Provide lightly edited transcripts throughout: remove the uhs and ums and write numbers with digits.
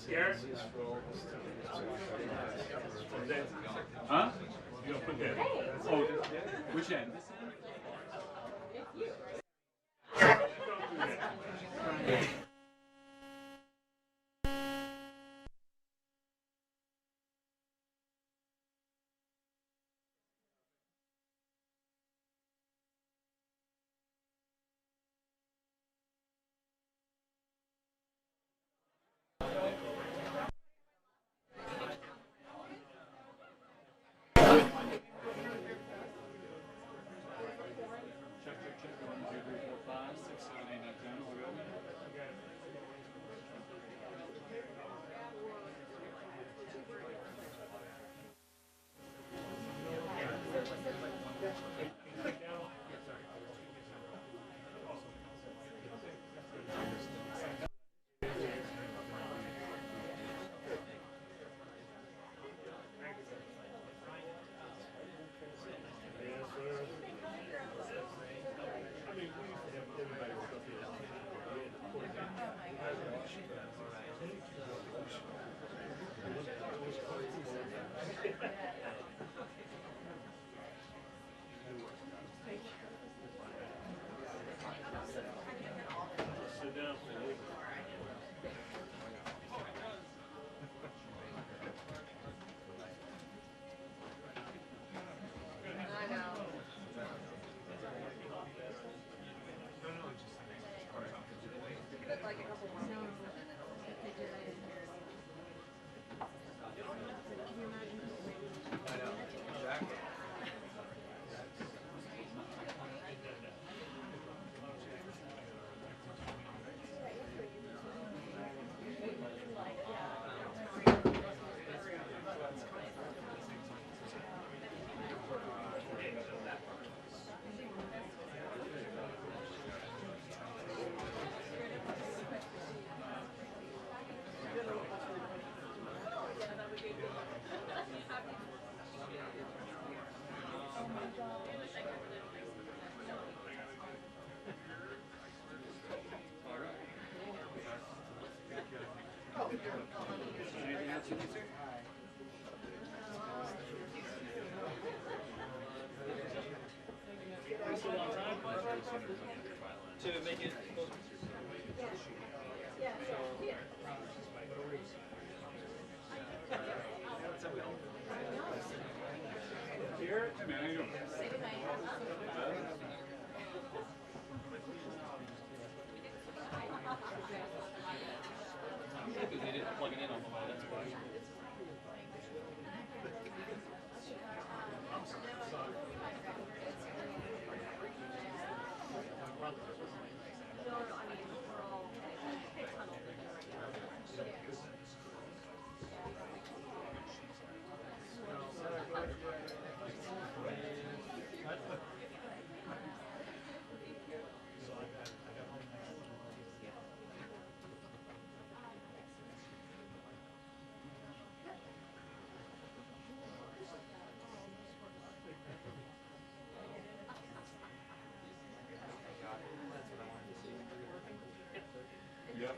Garrett? Huh? You gonna put that? Oh, which end? To make it Garrett? Hey man, how you doing? because they didn't plug it in on the wall, that's why. Yep.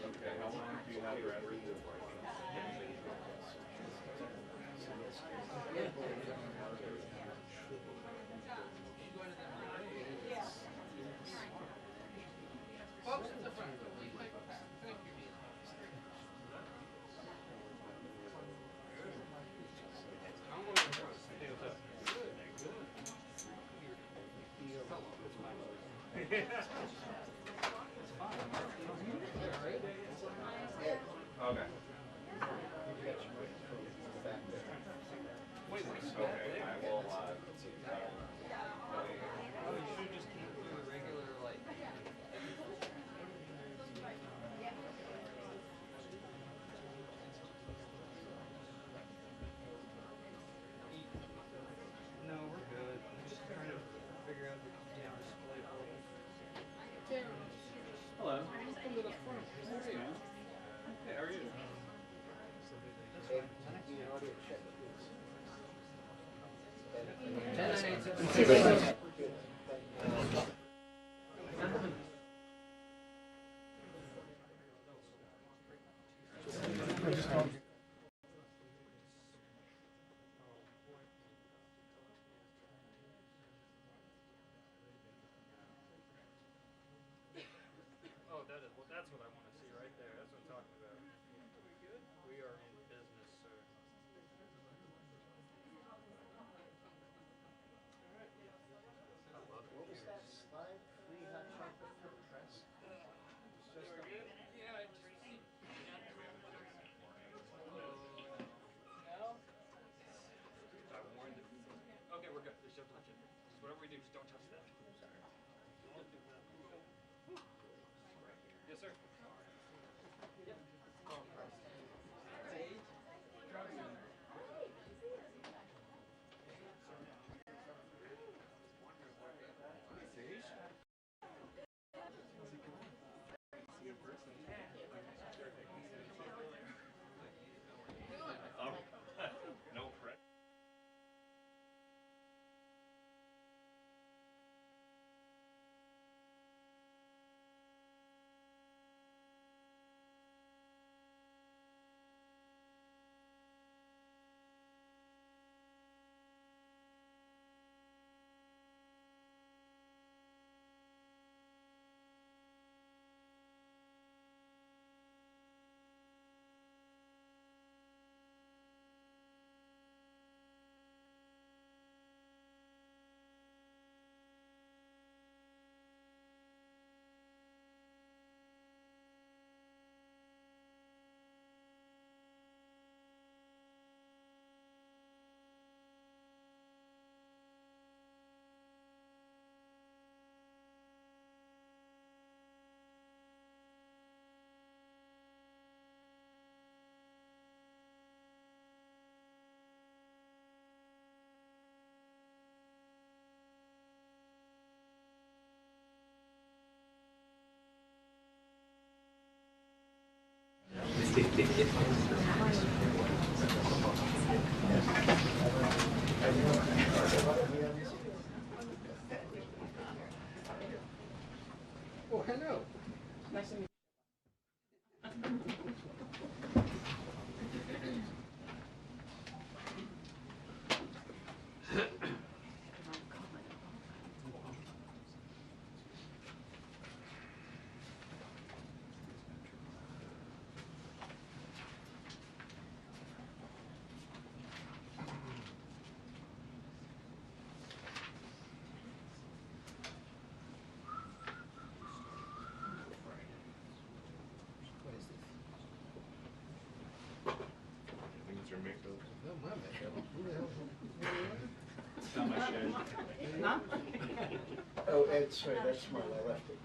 Okay, how long do you have your ad read? Okay. Okay, I will, Oh, you should just keep doing a regular, like, Hello. Come to the front. Hey, man. Hey, how are you? Oh, that is, well, that's what I want to see right there. That's what I'm talking about. We are in business, sir. I love What was that computers. slide? Free hot chocolate for press? Just yeah, I just. No? I warned him. Okay, we're good. Just don't touch it. Just whatever we do, just don't touch that. Sorry. Yes, sir. Yep. No pressure. Oh, hello. Nice to meet What is this? I think it's your makeup. No, my makeup. Who the hell? It's not my shade. Oh, Ed, sorry, that's smart. I left it.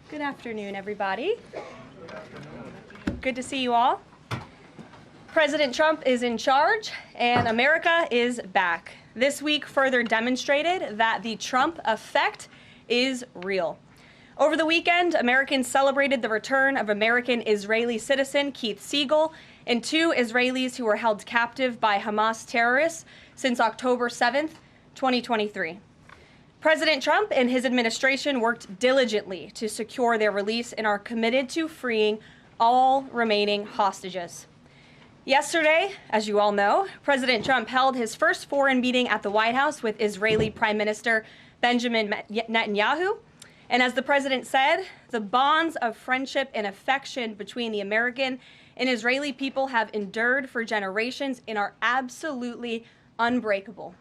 Good afternoon, everybody. Good to see you all. President Trump is in charge, and America is back. This week further demonstrated that the Trump effect is real. Over the weekend, Americans celebrated the return of American-Israeli citizen Keith Siegel and 2 Israelis who were held captive by Hamas terrorists since October 7th, 2023. President Trump and his administration worked diligently to secure their release and are committed to freeing all remaining hostages. Yesterday, as you all know, President Trump held his first foreign meeting at the White House with Israeli Prime Minister Benjamin Netanyahu. And as the president said, the bonds of friendship and affection between the American and Israeli people have endured for generations and are absolutely unbreakable.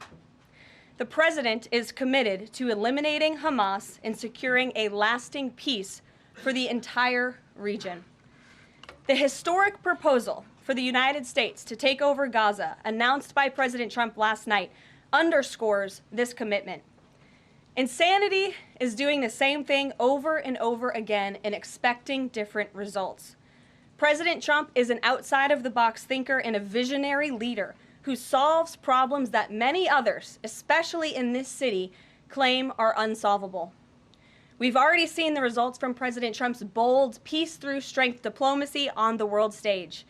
The president is committed to eliminating Hamas and securing a lasting peace for the entire region. The historic proposal for the United States to take over Gaza, announced by President Trump last night, underscores this commitment. Insanity is doing the same thing over and over again and expecting different results. President Trump is an outside-of-the-box thinker and a visionary leader who solves problems that many others, especially in this city, claim are unsolvable. We've already seen the results from President Trump's bold peace-through-strength diplomacy on the world stage.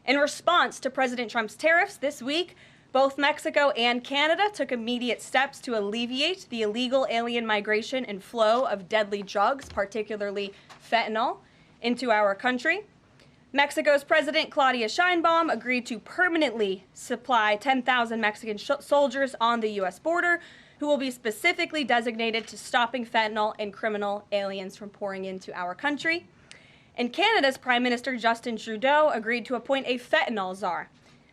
In response to President Trump's tariffs this week, both Mexico and Canada took immediate steps to alleviate the illegal alien migration and flow of deadly drugs, particularly fentanyl, into our country. Mexico's President Claudia Sheinbaum agreed to permanently supply 10,000 Mexican soldiers on the U.S. border who will be specifically designated to stopping fentanyl and criminal aliens from pouring into our country. And Canada's Prime Minister Justin Trudeau agreed to appoint a fentanyl czar,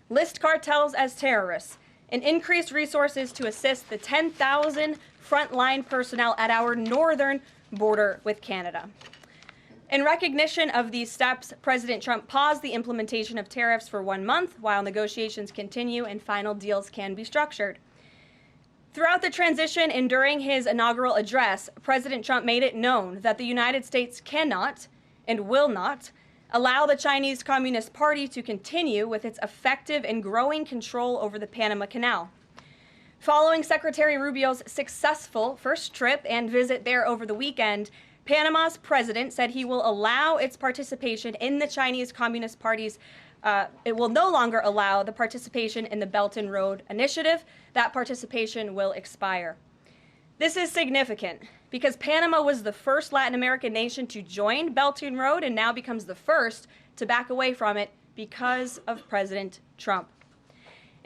list cartels as terrorists, and increase resources to assist the 10,000 frontline personnel at our northern border with Canada. In recognition of these steps, President Trump paused the implementation of tariffs for 1 month while negotiations continue and final deals can be structured. Throughout the transition and during his inaugural address, President Trump made it known that the United States cannot and will not allow the Chinese Communist Party to continue with its effective and growing control over the Panama Canal. Following Secretary Rubio's successful first trip and visit there over the weekend, Panama's president said he will allow its participation in the Chinese Communist Party's, it will no longer allow the participation in the Belt and Road Initiative. That participation will expire. This is significant because Panama was the first Latin American nation to join Belt and Road and now becomes the first to back away from it because of President Trump.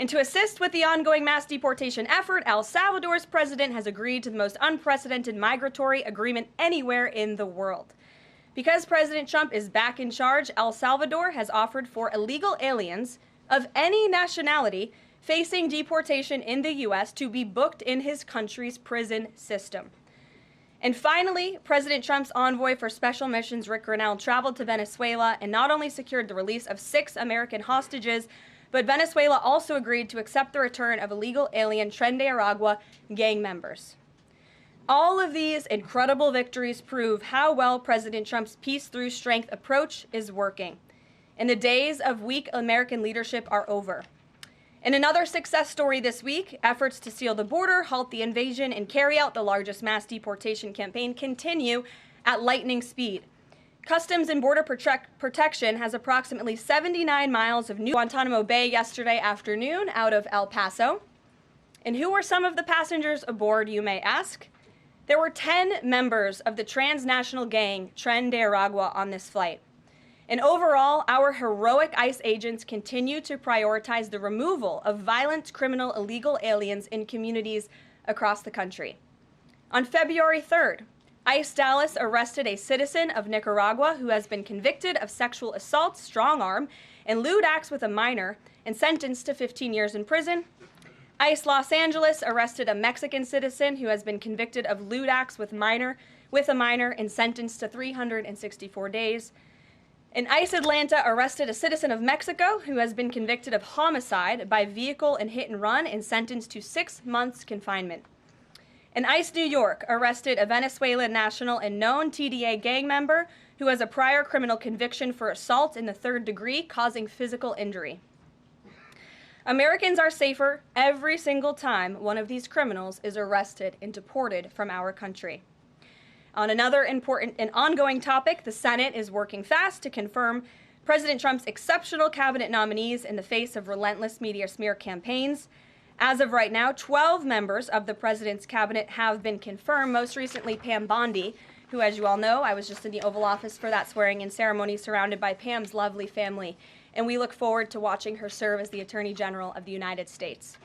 And to assist with the ongoing mass deportation effort, El Salvador's president has agreed to the most unprecedented migratory agreement anywhere in the world. Because President Trump is back in charge, El Salvador has offered for illegal aliens of any nationality facing deportation in the U.S. to be booked in his country's prison system. And finally, President Trump's envoy for special missions, Rick Grenell, traveled to Venezuela and not only secured the release of 6 American hostages, but Venezuela also agreed to accept the return of illegal alien Tren de Aragua gang members. All of these incredible victories prove how well President Trump's peace-through-strength approach is working. And the days of weak American leadership are over. In another success story this week, efforts to seal the border, halt the invasion, and carry out the largest mass deportation campaign continue at lightning speed. Customs and Border Protection has approximately 79 miles of new Guantanamo Bay yesterday afternoon out of El Paso. And who were some of the passengers aboard, you may ask? There were 10 members of the transnational gang Tren de Aragua on this flight. And overall, our heroic ICE agents continue to prioritize the removal of violent criminal illegal aliens in communities across the country. On February 3rd, ICE Dallas arrested a citizen of Nicaragua who has been convicted of sexual assault, strong arm, and lewd acts with a minor and sentenced to 15 years in prison. ICE Los Angeles arrested a Mexican citizen who has been convicted of lewd acts with a minor and sentenced to 364 days. And ICE Atlanta arrested a citizen of Mexico who has been convicted of homicide by vehicle and hit and run and sentenced to 6 months confinement. And ICE New York arrested a Venezuelan national and known TDA gang member who has a prior criminal conviction for assault in the 3rd degree, causing physical injury. Americans are safer every single time one of these criminals is arrested and deported from our country. On another important and ongoing topic, the Senate is working fast to confirm President Trump's exceptional cabinet nominees in the face of relentless media smear campaigns. As of right now, 12 members of the president's cabinet have been confirmed, most recently Pam Bondi, who, as you all know, I was just in the Oval Office for that swearing-in ceremony surrounded by Pam's lovely family, and we look forward to watching her serve as the Attorney General of the United States.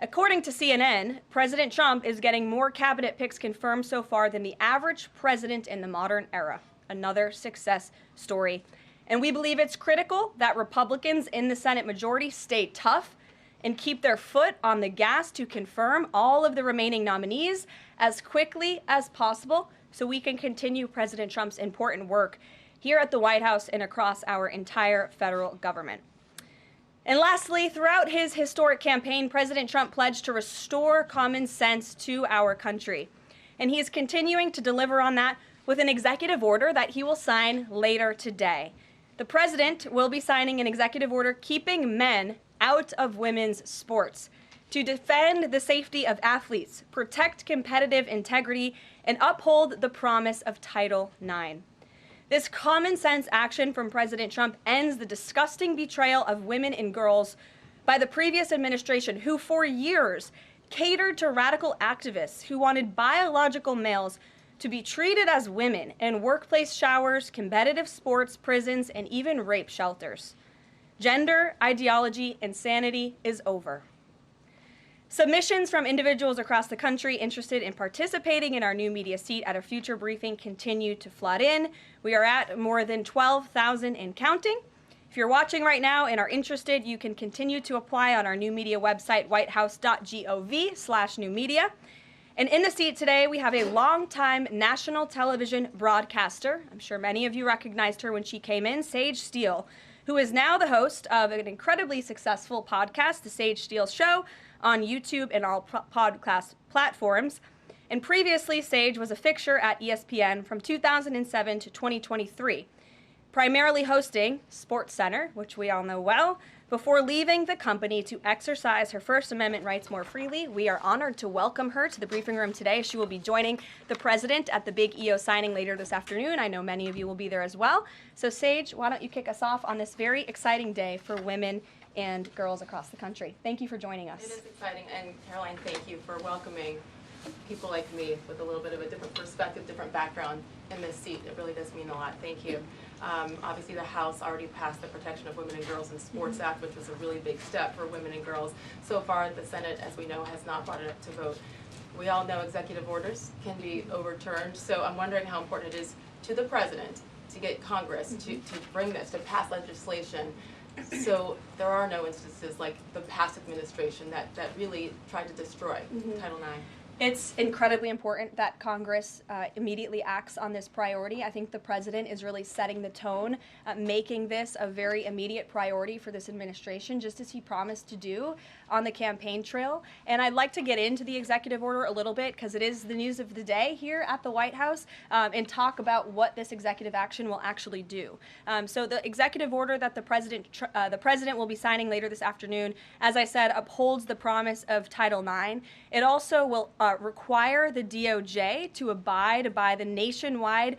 According to CNN, President Trump is getting more cabinet picks confirmed so far than the average president in the modern era. Another success story. And we believe it's critical that Republicans in the Senate majority stay tough and keep their foot on the gas to confirm all of the remaining nominees as quickly as possible so we can continue President Trump's important work here at the White House and across our entire federal government. And lastly, throughout his historic campaign, President Trump pledged to restore common sense to our country. And he is continuing to deliver on that with an executive order that he will sign later today. The president will be signing an executive order keeping men out of women's sports to defend the safety of athletes, protect competitive integrity, and uphold the promise of Title IX. This common sense action from President Trump ends the disgusting betrayal of women and girls by the previous administration, who for years catered to radical activists who wanted biological males to be treated as women in workplace showers, competitive sports, prisons, and even rape shelters. Gender ideology insanity is over. Submissions from individuals across the country interested in participating in our new media seat at a future briefing continue to flood in. We are at more than 12,000 and counting. If you're watching right now and are interested, you can continue to apply on our new media website, whitehouse.gov/newmedia. And in the seat today, we have a longtime national television broadcaster. I'm sure many of you recognized her when she came in, Sage Steele, who is now the host of an incredibly successful podcast, The Sage Steele Show, on YouTube and all podcast platforms. And previously, Sage was a fixture at ESPN from 2007 to 2023, primarily hosting SportsCenter, which we all know well, before leaving the company to exercise her First Amendment rights more freely. We are honored to welcome her to the briefing room today. She will be joining the president at the big EO signing later this afternoon. I know many of you will be there as well. So Sage, why don't you kick us off on this very exciting day for women and girls across the country. Thank you for joining us. It is exciting, and Karoline, thank you for welcoming people like me with a little bit of a different perspective, different background in this seat. It really does mean a lot. Thank you. Obviously, the House already passed the Protection of Women and Girls in Sports Act, which was a really big step for women and girls. So far, the Senate, as we know, has not brought it up to vote. We all know executive orders can be overturned, so I'm wondering how important it is to the president to get Congress to bring this, to pass legislation, so there are no instances like the past administration that really tried to destroy Title IX. It's incredibly important that Congress immediately acts on this priority. I think the president is really setting the tone, making this a very immediate priority for this administration, just as he promised to do on the campaign trail. And I'd like to get into the executive order a little bit, because it is the news of the day here at the White House, and talk about what this executive action will actually do. So the executive order that the president will be signing later this afternoon, as I said, upholds the promise of Title IX. It also will require the DOJ to abide by the nationwide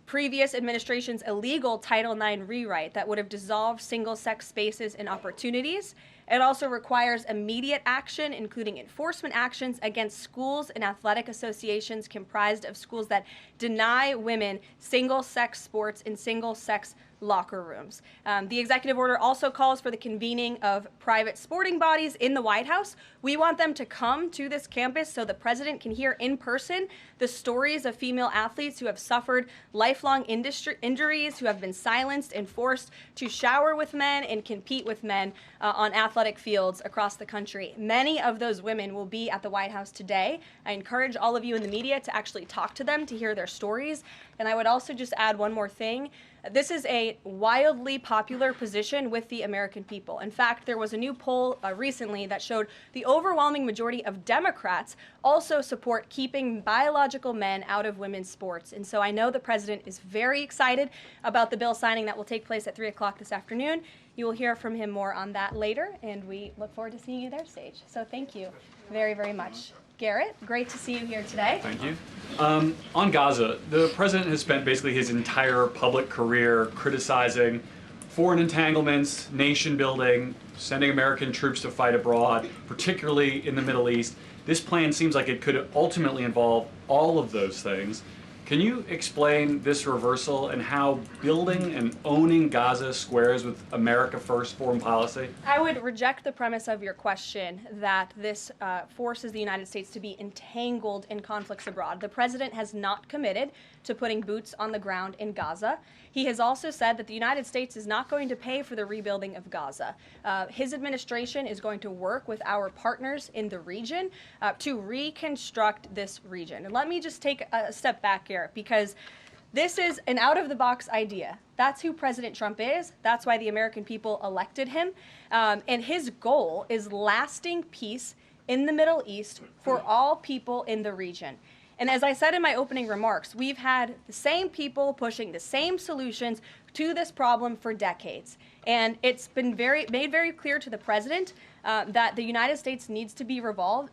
previous administration's illegal Title IX rewrite that would have dissolved single-sex spaces and opportunities. It also requires immediate action, including enforcement actions against schools and athletic associations comprised of schools that deny women single-sex sports in single-sex locker rooms. The executive order also calls for the convening of private sporting bodies in the White House. We want them to come to this campus so the president can hear in person the stories of female athletes who have suffered lifelong injuries, who have been silenced and forced to shower with men and compete with men on athletic fields across the country. Many of those women will be at the White House today. I encourage all of you in the media to actually talk to them, to hear their stories. And I would also just add one more thing. This is a wildly popular position with the American people. In fact, there was a new poll recently that showed the overwhelming majority of Democrats also support keeping biological men out of women's sports. And so I know the president is very excited about the bill signing that will take place at 3 o'clock this afternoon. You will hear from him more on that later, and we look forward to seeing you there, Sage. So thank you very, very much. Garrett, great to see you here today. Thank you. On Gaza, the president has spent basically his entire public career criticizing foreign entanglements, nation building, sending American troops to fight abroad, particularly in the Middle East. This plan seems like it could ultimately involve all of those things. Can you explain this reversal and how building and owning Gaza squares with America First foreign policy? I would reject the premise of your question that this forces the United States to be entangled in conflicts abroad. The president has not committed to putting boots on the ground in Gaza. He has also said that the United States is not going to pay for the rebuilding of Gaza. His administration is going to work with our partners in the region to reconstruct this region. And let me just take a step back here, because this is an out-of-the-box idea. That's who President Trump is. That's why the American people elected him. And his goal is lasting peace in the Middle East for all people in the region. And as I said in my opening remarks, we've had the same people pushing the same solutions to this problem for decades. And it's been made very clear to the president that the United States needs to be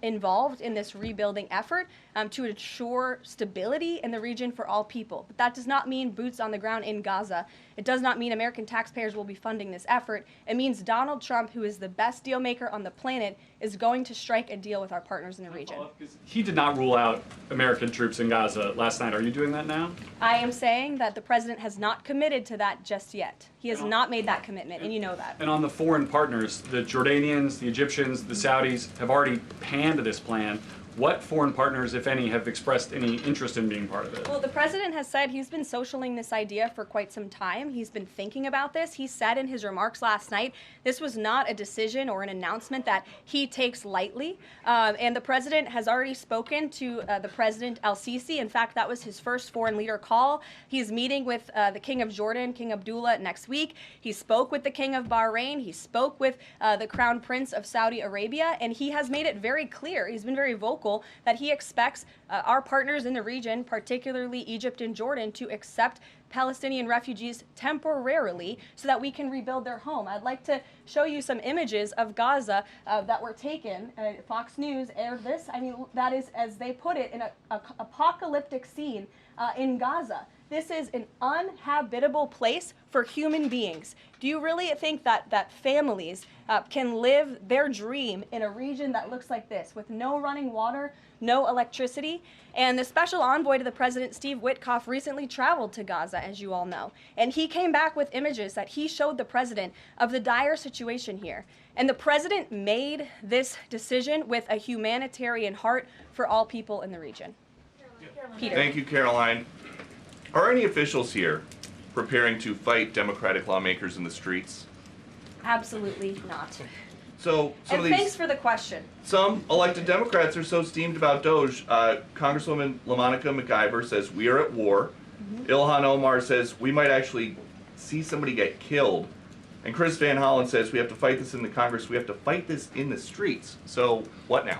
involved in this rebuilding effort to ensure stability in the region for all people. But that does not mean boots on the ground in Gaza. It does not mean American taxpayers will be funding this effort. It means Donald Trump, who is the best deal maker on the planet, is going to strike a deal with our partners in the region. He did not rule out American troops in Gaza last night. Are you doing that now? I am saying that the president has not committed to that just yet. He has not made that commitment, and you know that. And on the foreign partners, the Jordanians, the Egyptians, the Saudis have already panned this plan. What foreign partners, if any, have expressed any interest in being part of it? Well, the president has said he's been socialing this idea for quite some time. He's been thinking about this. He said in his remarks last night, this was not a decision or an announcement that he takes lightly. And the president has already spoken to the President El-Sisi. In fact, that was his first foreign leader call. He's meeting with the King of Jordan, King Abdullah, next week. He spoke with the King of Bahrain. He spoke with the Crown Prince of Saudi Arabia. And he has made it very clear, he's been very vocal, that he expects our partners in the region, particularly Egypt and Jordan, to accept Palestinian refugees temporarily so that we can rebuild their home. I'd like to show you some images of Gaza that were taken. Fox News aired this. I mean, that is, as they put it, in an apocalyptic scene in Gaza. This is an uninhabitable place for human beings. Do you really think that families can live their dream in a region that looks like this, with no running water, no electricity? And the special envoy to the president, Steve Witkoff, recently traveled to Gaza, as you all know. And he came back with images that he showed the president of the dire situation here. And the president made this decision with a humanitarian heart for all people in the region. Peter. Thank you, Caroline. Are any officials here preparing to fight Democratic lawmakers in the streets? Absolutely not. So some And of these, thanks for the question. some elected Democrats are so steamed about Doge. Congresswoman LaMonica McIver says we are at war. Ilhan Omar says we might actually see somebody get killed. And Chris Van Hollen says we have to fight this in the Congress. We have to fight this in the streets. So what now?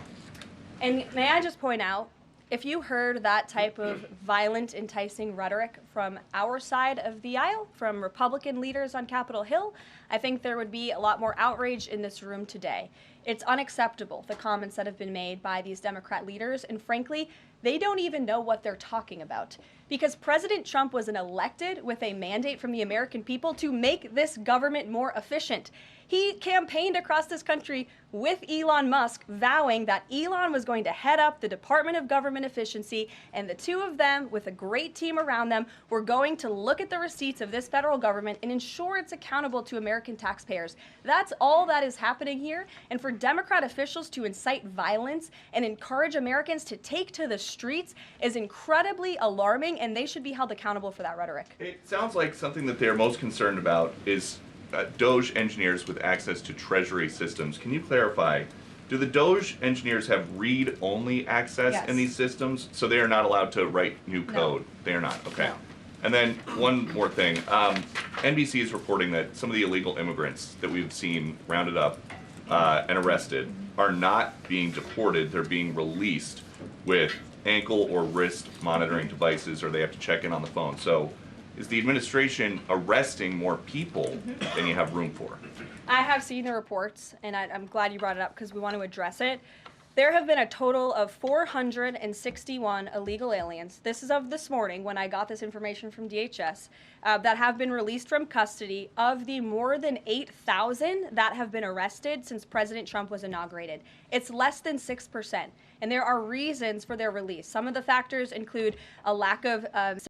And may I just point out, if you heard that type of violent, enticing rhetoric from our side of the aisle, from Republican leaders on Capitol Hill, I think there would be a lot more outrage in this room today. It's unacceptable, the comments that have been made by these Democrat leaders, and frankly, they don't even know what they're talking about. Because President Trump was elected with a mandate from the American people to make this government more efficient. He campaigned across this country with Elon Musk, vowing that Elon was going to head up the Department of Government Efficiency, and the two of them, with a great team around them, were going to look at the receipts of this federal government and ensure it's accountable to American taxpayers. That's all that is happening here, and for Democrat officials to incite violence and encourage Americans to take to the streets is incredibly alarming, and they should be held accountable for that rhetoric. It sounds like something that they're most concerned about is Doge engineers with access to Treasury systems. Can you clarify, do the Doge engineers have read-only access Yes. in these systems, so they are not allowed to write new code? They are not, okay. No. And then one more thing. NBC is reporting that some of the illegal immigrants that we've seen rounded up and arrested are not being deported. They're being released with ankle or wrist monitoring devices, or they have to check in on the phone. So is the administration arresting more people than you have room for? I have seen the reports, and I'm glad you brought it up because we want to address it. There have been a total of 461 illegal aliens. This is of this morning when I got this information from DHS that have been released from custody of the more than 8,000 that have been arrested since President Trump was inaugurated. It's less than 6%. And there are reasons for their release. Some of the factors include a lack of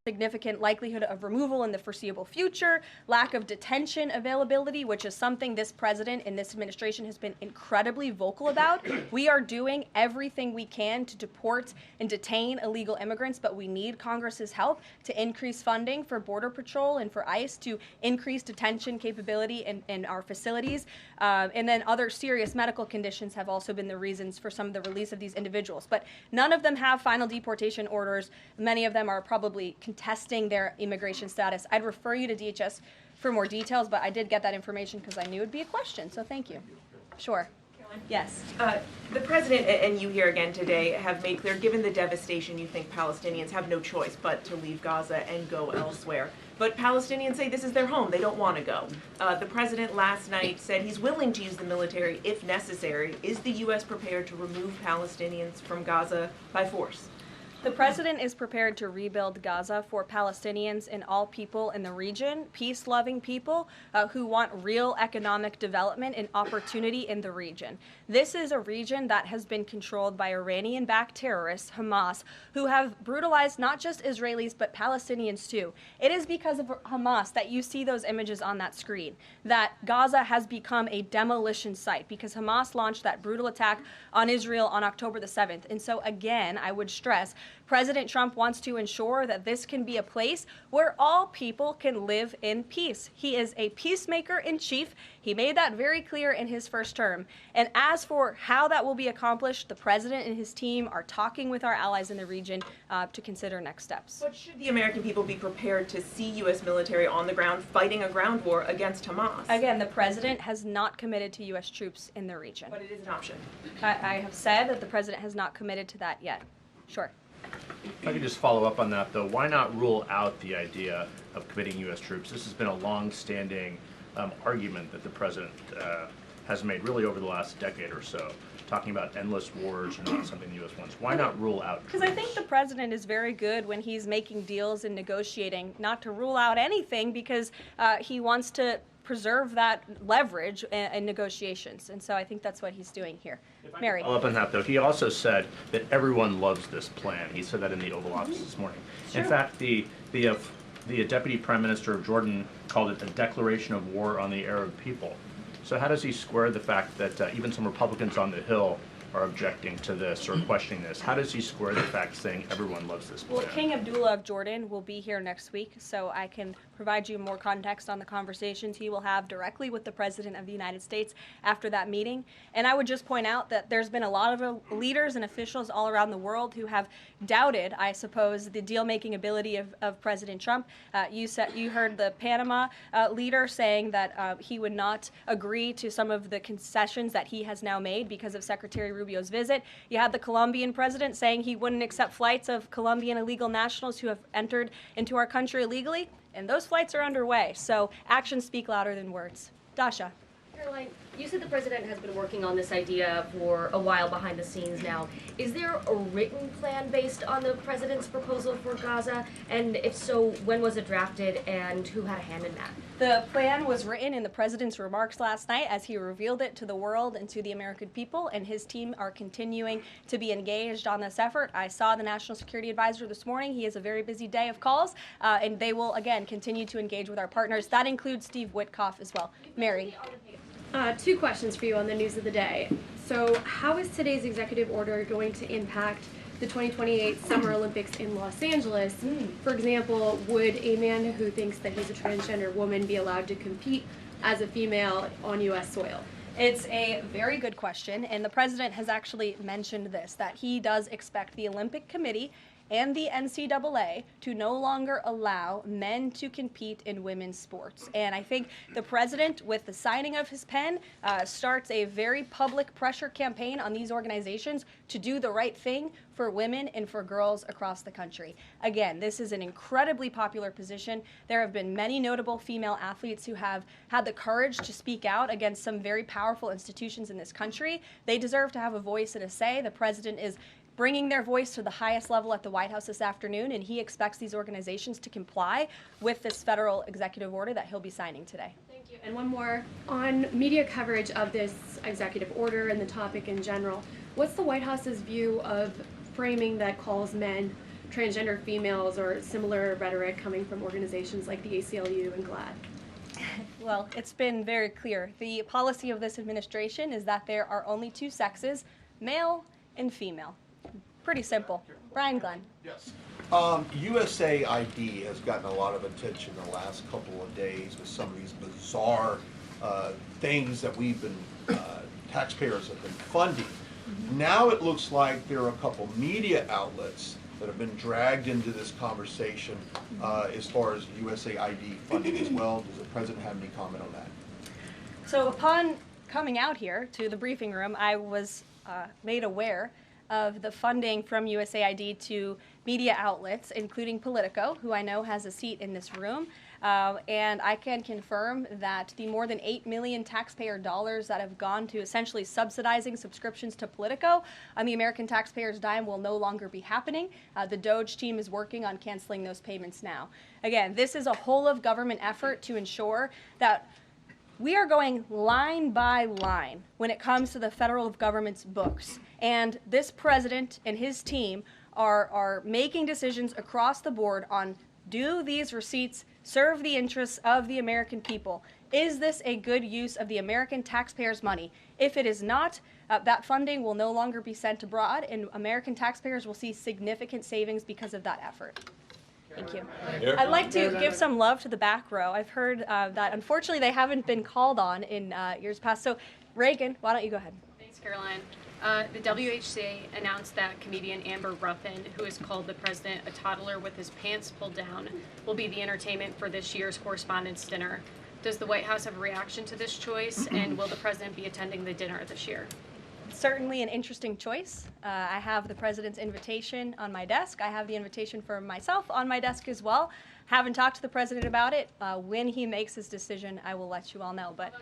significant likelihood of removal in the foreseeable future, lack of detention availability, which is something this president and this administration has been incredibly vocal about. We are doing everything we can to deport and detain illegal immigrants, but we need Congress's help to increase funding for Border Patrol and for ICE to increase detention capability in our facilities. And then other serious medical conditions have also been the reasons for some of the release of these individuals. But none of them have final deportation orders. Many of them are probably contesting their immigration status. I'd refer you to DHS for more details, but I did get that information because I knew it would be a question, so thank you. Sure. Yes. The president and you here again today have made clear, given the devastation, you think Palestinians have no choice but to leave Gaza and go elsewhere. But Palestinians say this is their home. They don't want to go. The president last night said he's willing to use the military if necessary. Is the U.S. prepared to remove Palestinians from Gaza by force? The president is prepared to rebuild Gaza for Palestinians and all people in the region, peace-loving people who want real economic development and opportunity in the region. This is a region that has been controlled by Iranian-backed terrorists, Hamas, who have brutalized not just Israelis but Palestinians too. It is because of Hamas that you see those images on that screen, that Gaza has become a demolition site because Hamas launched that brutal attack on Israel on October the 7th. And so again, I would stress, President Trump wants to ensure that this can be a place where all people can live in peace. He is a peacemaker in chief. He made that very clear in his first term. And as for how that will be accomplished, the president and his team are talking with our allies in the region to consider next steps. But should the American people be prepared to see U.S. military on the ground fighting a ground war against Hamas? Again, the president has not committed to U.S. troops in the region. But it is an option. I have said that the president has not committed to that yet. Sure. If I could just follow up on that, though, why not rule out the idea of committing U.S. troops? This has been a long-standing argument that the president has made really over the last decade or so, talking about endless wars and not something the U.S. wants. Why not rule out troops? Because I think the president is very good when he's making deals and negotiating not to rule out anything because he wants to preserve that leverage in negotiations. And so I think that's what he's doing here. Mary. Follow up on that, though. He also said that everyone loves this plan. He said that in the Oval Office this morning. Sure. In fact, the Deputy Prime Minister of Jordan called it a declaration of war on the Arab people. So how does he square the fact that even some Republicans on the Hill are objecting to this or questioning this? How does he square the fact saying everyone loves this plan? Well, King Abdullah of Jordan will be here next week, so I can provide you more context on the conversations he will have directly with the President of the United States after that meeting. And I would just point out that there's been a lot of leaders and officials all around the world who have doubted, I suppose, the deal-making ability of President Trump. You heard the Panama leader saying that he would not agree to some of the concessions that he has now made because of Secretary Rubio's visit. You had the Colombian president saying he wouldn't accept flights of Colombian illegal nationals who have entered into our country illegally, and those flights are underway. So actions speak louder than words. Dasha. Karoline, you said the president has been working on this idea for a while behind the scenes now. Is there a written plan based on the president's proposal for Gaza? And if so, when was it drafted and who had a hand in that? The plan was written in the president's remarks last night as he revealed it to the world and to the American people, and his team are continuing to be engaged on this effort. I saw the National Security Advisor this morning. He has a very busy day of calls, and they will, again, continue to engage with our partners. That includes Steve Witkoff as well. Mary. Two questions for you on the news of the day. So how is today's executive order going to impact the 2028 Summer Olympics in Los Angeles? For example, would a man who thinks that he's a transgender woman be allowed to compete as a female on U.S. soil? It's a very good question, and the president has actually mentioned this, that he does expect the Olympic Committee and the NCAA to no longer allow men to compete in women's sports. And I think the president, with the signing of his pen, starts a very public pressure campaign on these organizations to do the right thing for women and for girls across the country. Again, this is an incredibly popular position. There have been many notable female athletes who have had the courage to speak out against some very powerful institutions in this country. They deserve to have a voice and a say. The president is bringing their voice to the highest level at the White House this afternoon, and he expects these organizations to comply with this federal executive order that he'll be signing today. Thank you. And one more on media coverage of this executive order and the topic in general. What's the White House's view of framing that calls men transgender females or similar rhetoric coming from organizations like the ACLU and GLAAD? Well, it's been very clear. The policy of this administration is that there are only two sexes, male and female. Pretty simple. Brian Glenn. Yes. USAID has gotten a lot of attention the last couple of days with some of these bizarre things that we've been, taxpayers have been funding. Now it looks like there are a couple media outlets that have been dragged into this conversation as far as USAID funding as well. Does the president have any comment on that? So upon coming out here to the briefing room, I was made aware of the funding from USAID to media outlets, including Politico, who I know has a seat in this room. And I can confirm that the more than $8 million taxpayer dollars that have gone to essentially subsidizing subscriptions to Politico on the American taxpayers' dime will no longer be happening. The DOJ team is working on canceling those payments now. Again, this is a whole of government effort to ensure that we are going line by line when it comes to the federal government's books. And this president and his team are making decisions across the board on, do these receipts serve the interests of the American people? Is this a good use of the American taxpayers' money? If it is not, that funding will no longer be sent abroad, and American taxpayers will see significant savings because of that effort. Thank you. I'd like to give some love to the back row. I've heard that unfortunately they haven't been called on in years past. So Reagan, why don't you go ahead? Thanks, Caroline. The WHC announced that comedian Amber Ruffin, who has called the president a toddler with his pants pulled down, will be the entertainment for this year's Correspondents' Dinner. Does the White House have a reaction to this choice, and will the president be attending the dinner this year? Certainly an interesting choice. I have the president's invitation on my desk. I have the invitation for myself on my desk as well. Haven't talked to the president about it. When he makes his decision, I will let you all know. But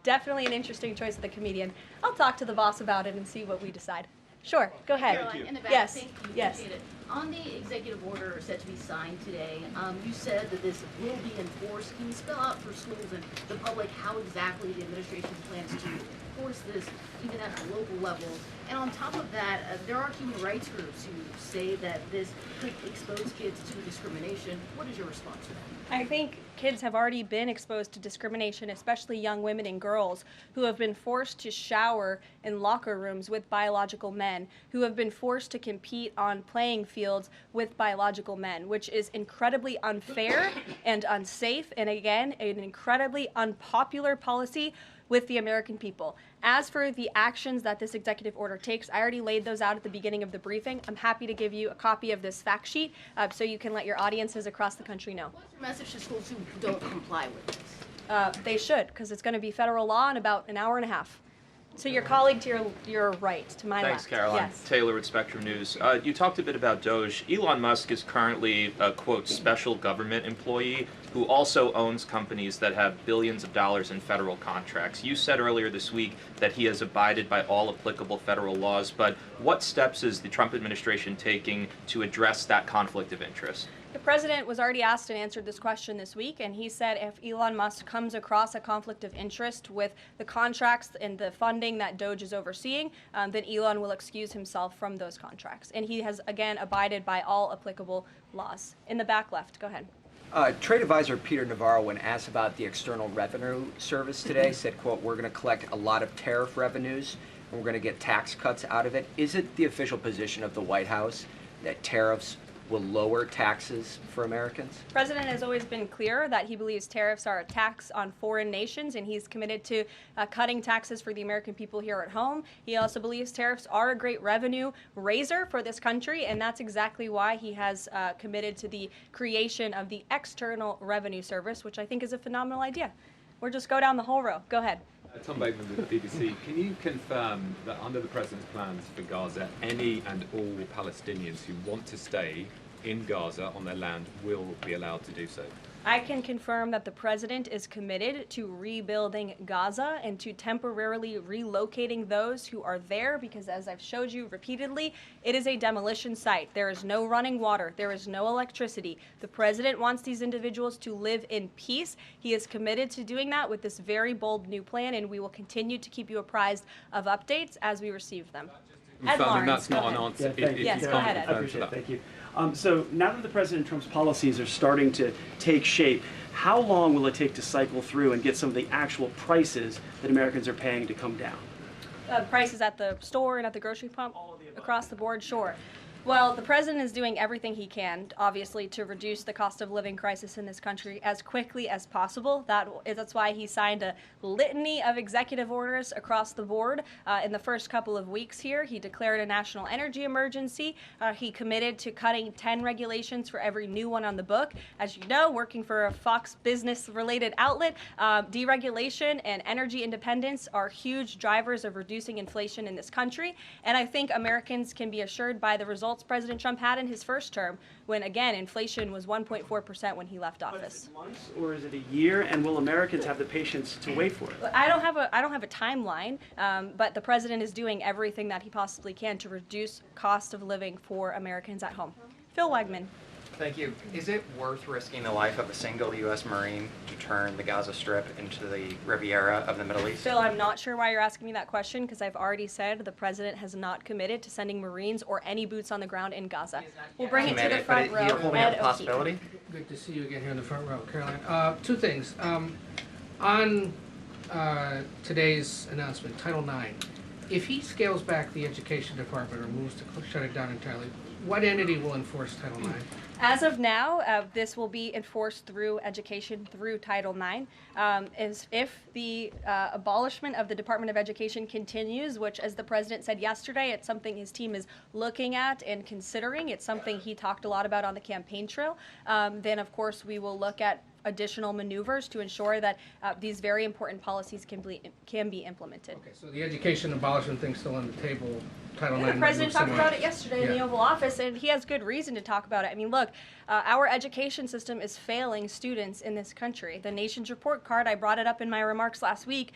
definitely an interesting choice of the comedian. I'll talk to the boss about it and see what we decide. Sure, go ahead. Caroline, in the back, Yes, thank you, yes. appreciate it. On the executive order set to be signed today, you said that this will be enforced. Can you spell out for schools and the public how exactly the administration plans to enforce this, even at the local level? And on top of that, there are human rights groups who say that this could expose kids to discrimination. What is your response to that? I think kids have already been exposed to discrimination, especially young women and girls who have been forced to shower in locker rooms with biological men, who have been forced to compete on playing fields with biological men, which is incredibly unfair and unsafe, and again, an incredibly unpopular policy with the American people. As for the actions that this executive order takes, I already laid those out at the beginning of the briefing. I'm happy to give you a copy of this fact sheet so you can let your audiences across the country know. What's your message to schools who don't comply with this? They should, because it's going to be federal law in about an hour and a half. So your colleague to your right, to my Thanks, left. Caroline. Yes. Taylor with Spectrum News. You talked a bit about DOJ. Elon Musk is currently a, quote, special government employee who also owns companies that have billions of dollars in federal contracts. You said earlier this week that he has abided by all applicable federal laws, but what steps is the Trump administration taking to address that conflict of interest? The president was already asked and answered this question this week, and he said if Elon Musk comes across a conflict of interest with the contracts and the funding that DOJ is overseeing, then Elon will excuse himself from those contracts. And he has, again, abided by all applicable laws. In the back left, go ahead. Trade advisor Peter Navarro, when asked about the External Revenue Service today, said, quote, we're going to collect a lot of tariff revenues and we're going to get tax cuts out of it. Is it the official position of the White House that tariffs will lower taxes for Americans? The President has always been clear that he believes tariffs are a tax on foreign nations, and he's committed to cutting taxes for the American people here at home. He also believes tariffs are a great revenue raiser for this country, and that's exactly why he has committed to the creation of the External Revenue Service, which I think is a phenomenal idea. We'll just go down the whole row. Go ahead. Tom Bateman with the BBC. Can you confirm that under the President's plans for Gaza, any and all Palestinians who want to stay in Gaza on their land will be allowed to do so? I can confirm that the President is committed to rebuilding Gaza and to temporarily relocating those who are there because, as I've showed you repeatedly, it is a demolition site. There is no running water. There is no electricity. The President wants these individuals to live in peace. He is committed to doing that with this very bold new plan, and we will continue to keep you apprised of updates as we receive them. Ed Lawrence, that's not go an ahead. answer. Yes, go ahead, Ed. I appreciate it. Thank you. So now that the President Trump's policies are starting to take shape, how long will it take to cycle through and get some of the actual prices that Americans are paying to come down? Prices at the store and at the grocery pump, across the board, sure. Well, the President is doing everything he can, obviously, to reduce the cost of living crisis in this country as quickly as possible. That's why he signed a litany of executive orders across the board in the first couple of weeks here. He declared a national energy emergency. He committed to cutting 10 regulations for every new one on the book. As you know, working for a Fox Business-related outlet, deregulation and energy independence are huge drivers of reducing inflation in this country. And I think Americans can be assured by the results President Trump had in his first term, when again inflation was 1.4% when he left office. Is it months or is it a year? And will Americans have the patience to wait for it? I don't have a timeline, but the President is doing everything that he possibly can to reduce cost of living for Americans at home. Phil Wegman. Thank you. Is it worth risking the life of a single U.S. Marine to turn the Gaza Strip into the Riviera of the Middle East? Phil, I'm not sure why you're asking me that question because I've already said the President has not committed to sending Marines or any boots on the ground in Gaza. We'll bring it to the front row. You're holding out Ed the possibility? Good to see you again here in the front row, Karoline. Two things. On today's announcement, Title IX, if he scales back the Education Department or moves to shut it down entirely, what entity will enforce Title IX? As of now, this will be enforced through education, through Title IX. If the abolishment of the Department of Education continues, which, as the President said yesterday, it's something his team is looking at and considering. It's something he talked a lot about on the campaign trail. Then, of course, we will look at additional maneuvers to ensure that these very important policies can be implemented. Okay, so the education abolishment thing's still on the table. Title IX. The President talked about it yesterday in the Oval Office, and he has good reason to talk about it. I mean, look, our education system is failing students in this country. The Nation's Report Card, I brought it up in my remarks last week,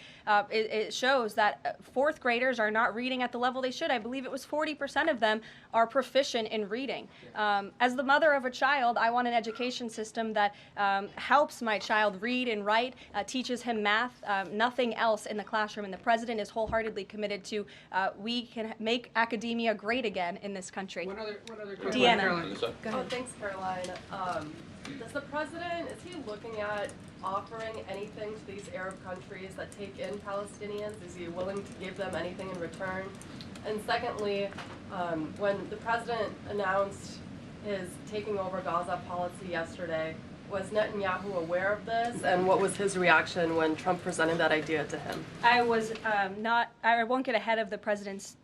it shows that fourth graders are not reading at the level they should. I believe it was 40% of them are proficient in reading. As the mother of a child, I want an education system that helps my child read and write, teaches him math, nothing else in the classroom. And the President is wholeheartedly committed to we can make academia great again in this country. One other quick Deanna. one, Caroline. Oh, thanks, Caroline. Does the President, is he looking at offering anything to these Arab countries that take in Palestinians? Is he willing to give them anything in return? And secondly, when the President announced his taking over Gaza policy yesterday, was Netanyahu aware of this, and what was his reaction when Trump presented that idea to him? I won't get ahead of the President's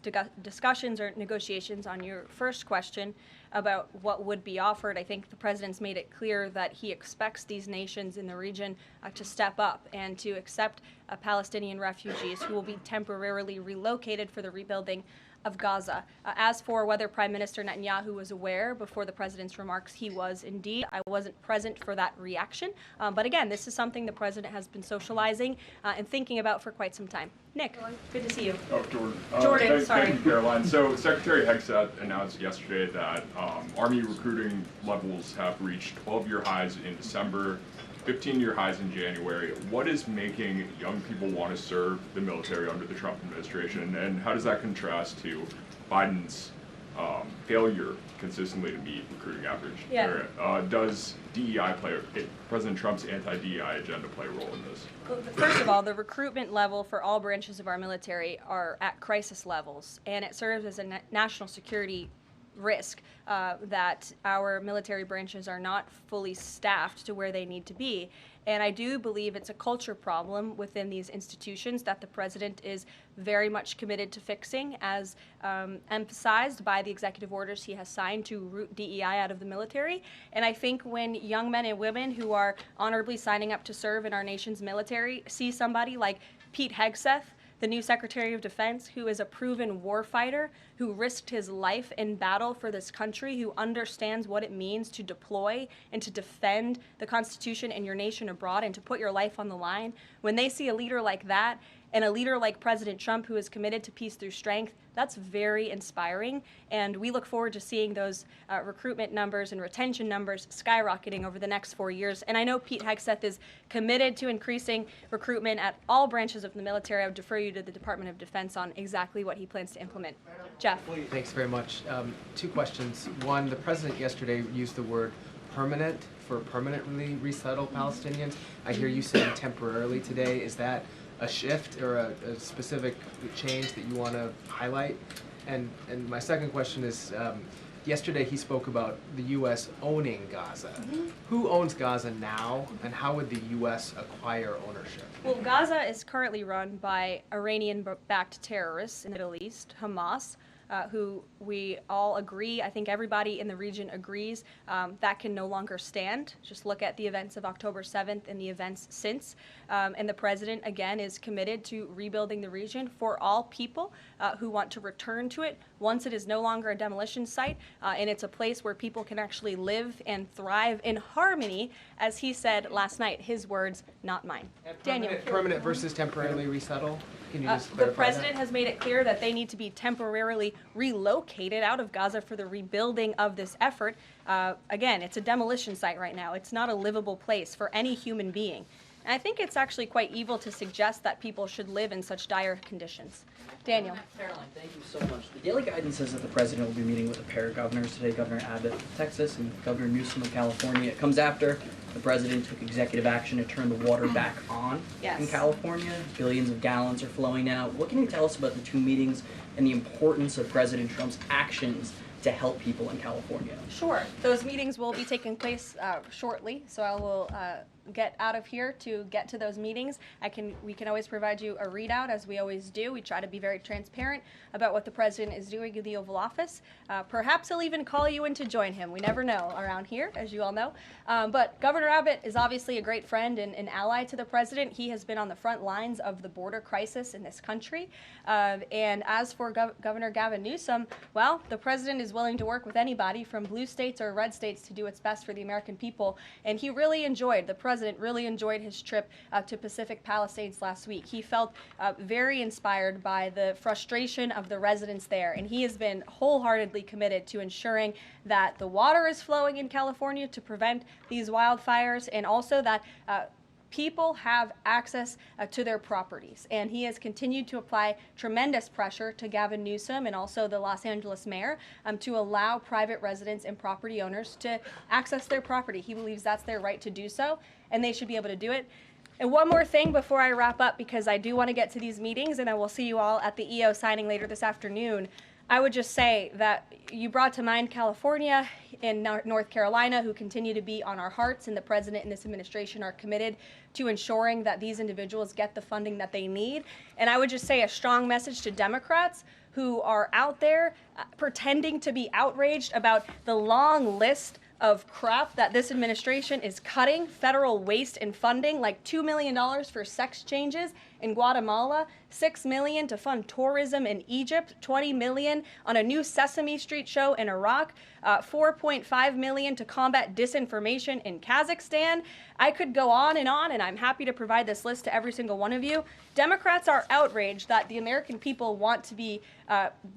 discussions or negotiations on your first question about what would be offered. I think the President's made it clear that he expects these nations in the region to step up and to accept Palestinian refugees who will be temporarily relocated for the rebuilding of Gaza. As for whether Prime Minister Netanyahu was aware before the President's remarks, he was indeed. I wasn't present for that reaction. But again, this is something the President has been socializing and thinking about for quite some time. Nick, good to see you. Oh, Jordan. Jordan, sorry. Thank you, Caroline. So Secretary Hegseth announced yesterday that Army recruiting levels have reached 12-year highs in December, 15-year highs in January. What is making young people want to serve the military under the Trump administration, and how does that contrast to Biden's failure consistently to meet recruiting average? Yeah. Does DEI President Trump's anti-DEI agenda play a role in this? Well, first of all, the recruitment level for all branches of our military are at crisis levels, and it serves as a national security risk that our military branches are not fully staffed to where they need to be. And I do believe it's a culture problem within these institutions that the president is very much committed to fixing, as emphasized by the executive orders he has signed to root DEI out of the military. And I think when young men and women who are honorably signing up to serve in our nation's military see somebody like Pete Hegseth, the new Secretary of Defense, who is a proven warfighter, who risked his life in battle for this country, who understands what it means to deploy and to defend the Constitution and your nation abroad and to put your life on the line. When they see a leader like that, and a leader like President Trump, who is committed to peace through strength, that's very inspiring. And we look forward to seeing those recruitment numbers and retention numbers skyrocketing over the next 4 years. And I know Pete Hegseth is committed to increasing recruitment at all branches of the military. I would defer you to the Department of Defense on exactly what he plans to implement. Jeff. Thanks very much. Two questions. One, the president yesterday used the word permanent for permanently resettle Palestinians. I hear you saying temporarily today. Is that a shift or a specific change that you want to highlight? And my second question is, yesterday he spoke about the U.S. owning Gaza. Who owns Gaza now, and how would the U.S. acquire ownership? Well, Gaza is currently run by Iranian-backed terrorists in the Middle East, Hamas, who we all agree, I think everybody in the region agrees, that can no longer stand. Just look at the events of October 7th and the events since. And the president, again, is committed to rebuilding the region for all people who want to return to it once it is no longer a demolition site, and it's a place where people can actually live and thrive in harmony, as he said last night, his words, not mine. Daniel. Permanent versus temporarily resettle? Can you just The clarify president that? has made it clear that they need to be temporarily relocated out of Gaza for the rebuilding of this effort. Again, it's a demolition site right now. It's not a livable place for any human being. And I think it's actually quite evil to suggest that people should live in such dire conditions. Daniel. Karoline, thank you so much. The daily guidance says that the president will be meeting with a pair of governors today, Governor Abbott of Texas and Governor Newsom of California. It comes after the president took executive action to turn the water back on in California. Billions of gallons are flowing now. What can you tell us about the two meetings and the importance of President Trump's actions to help people in California? Sure. Those meetings will be taking place shortly, so I will get out of here to get to those meetings. We can always provide you a readout, as we always do. We try to be very transparent about what the president is doing in the Oval Office. Perhaps he'll even call you in to join him. We never know around here, as you all know. But Governor Abbott is obviously a great friend and an ally to the president. He has been on the front lines of the border crisis in this country. And as for Governor Gavin Newsom, well, the president is willing to work with anybody from blue states or red states to do what's best for the American people. And he really enjoyed, the president really enjoyed his trip to Pacific Palisades last week. He felt very inspired by the frustration of the residents there, and he has been wholeheartedly committed to ensuring that the water is flowing in California to prevent these wildfires, and also that people have access to their properties. And he has continued to apply tremendous pressure to Gavin Newsom and also the Los Angeles mayor to allow private residents and property owners to access their property. He believes that's their right to do so, and they should be able to do it. And one more thing before I wrap up, because I do want to get to these meetings, and I will see you all at the EO signing later this afternoon. I would just say that you brought to mind California and North Carolina, who continue to be on our hearts, and the president and this administration are committed to ensuring that these individuals get the funding that they need. And I would just say a strong message to Democrats who are out there pretending to be outraged about the long list of crap that this administration is cutting, federal waste and funding, like $2 million for sex changes in Guatemala, $6 million to fund tourism in Egypt, $20 million on a new Sesame Street show in Iraq, $4.5 million to combat disinformation in Kazakhstan. I could go on, and I'm happy to provide this list to every single one of you. Democrats are outraged that the American people want to be,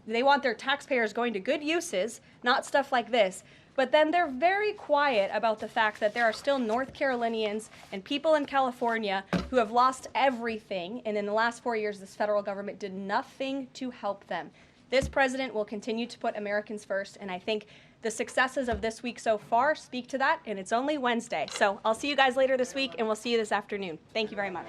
they want their taxpayers going to good uses, not stuff like this. But then they're very quiet about the fact that there are still North Carolinians and people in California who have lost everything, and in the last 4 years, this federal government did nothing to help them. This president will continue to put Americans first, and I think the successes of this week so far speak to that, and it's only Wednesday. So I'll see you guys later this week, and we'll see you this afternoon. Thank you very much.